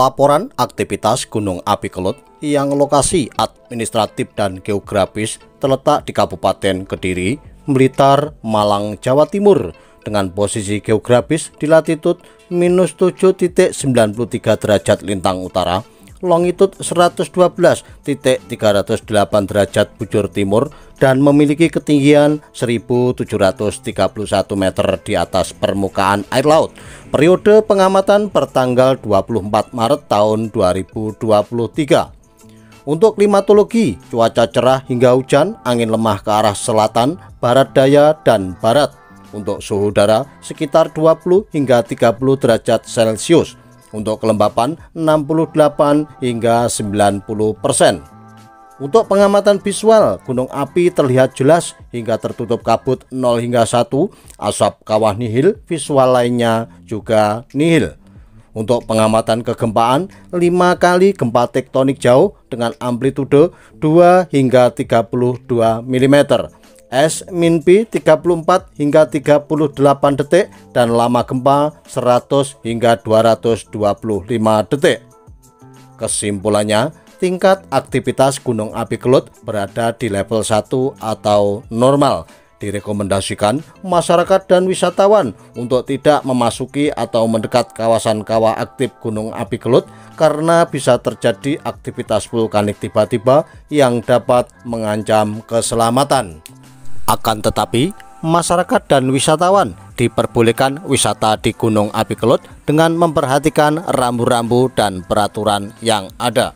Laporan aktivitas Gunung Api Kelut yang lokasi administratif dan geografis terletak di Kabupaten Kediri, Blitar, Malang, Jawa Timur dengan posisi geografis di latitud -7.93 derajat lintang utara, longitud 112.308 derajat bujur timur dan memiliki ketinggian 1731 meter di atas permukaan air laut. Periode pengamatan pertanggal 24 Maret tahun 2023. Untuk klimatologi, cuaca cerah hingga hujan, angin lemah ke arah selatan, barat daya dan barat. Untuk suhu udara sekitar 20 hingga 30 derajat Celcius. Untuk kelembapan 68 hingga 90%. Untuk pengamatan visual, gunung api terlihat jelas hingga tertutup kabut 0 hingga 1, asap kawah nihil, visual lainnya juga nihil. Untuk pengamatan kegempaan, 5 kali gempa tektonik jauh dengan amplitude 2 hingga 32 mm. S-P 34 hingga 38 detik dan lama gempa 100 hingga 225 detik. Kesimpulannya, tingkat aktivitas Gunung Api Kelut berada di level 1 atau normal. Direkomendasikan masyarakat dan wisatawan untuk tidak memasuki atau mendekat kawasan kawah aktif Gunung Api Kelut karena bisa terjadi aktivitas vulkanik tiba-tiba yang dapat mengancam keselamatan. Akan tetapi, masyarakat dan wisatawan diperbolehkan wisata di Gunung Api Kelut dengan memperhatikan rambu-rambu dan peraturan yang ada.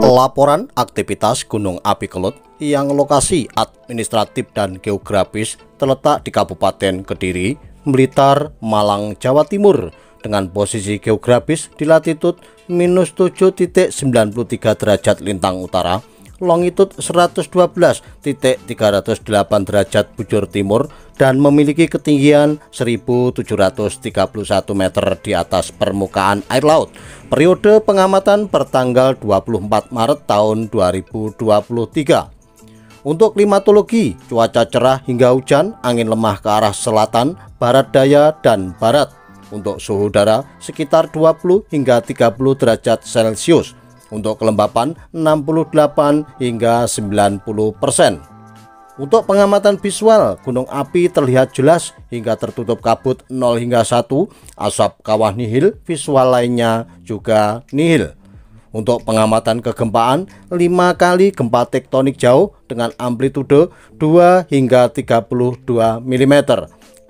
Laporan aktivitas Gunung Api Kelut yang lokasi administratif dan geografis terletak di Kabupaten Kediri, Blitar, Malang, Jawa Timur dengan posisi geografis di latitud -7.93 derajat lintang utara, longitud 112.308 derajat bujur timur dan memiliki ketinggian 1731 meter di atas permukaan air laut. Periode pengamatan pertanggal 24 Maret tahun 2023. Untuk klimatologi, cuaca cerah hingga hujan, angin lemah ke arah selatan, barat daya dan barat. Untuk suhu udara sekitar 20 hingga 30 derajat Celcius. Untuk kelembapan 68 hingga 90%. Untuk pengamatan visual, gunung api terlihat jelas hingga tertutup kabut 0 hingga 1, asap kawah nihil, visual lainnya juga nihil. Untuk pengamatan kegempaan, 5 kali gempa tektonik jauh dengan amplitude 2 hingga 32 mm.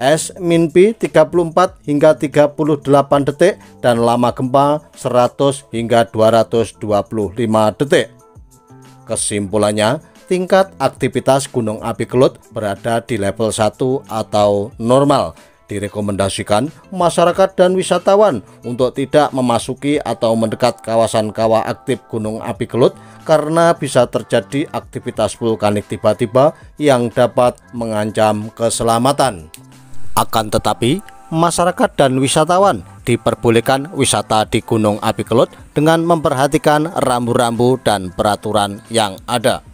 S-P 34 hingga 38 detik dan lama gempa 100 hingga 225 detik. Kesimpulannya, tingkat aktivitas Gunung Api Kelut berada di level 1 atau normal. Direkomendasikan masyarakat dan wisatawan untuk tidak memasuki atau mendekat kawasan kawah aktif Gunung Api Kelut karena bisa terjadi aktivitas vulkanik tiba-tiba yang dapat mengancam keselamatan. Akan tetapi, masyarakat dan wisatawan diperbolehkan wisata di Gunung Api Kelut dengan memperhatikan rambu-rambu dan peraturan yang ada.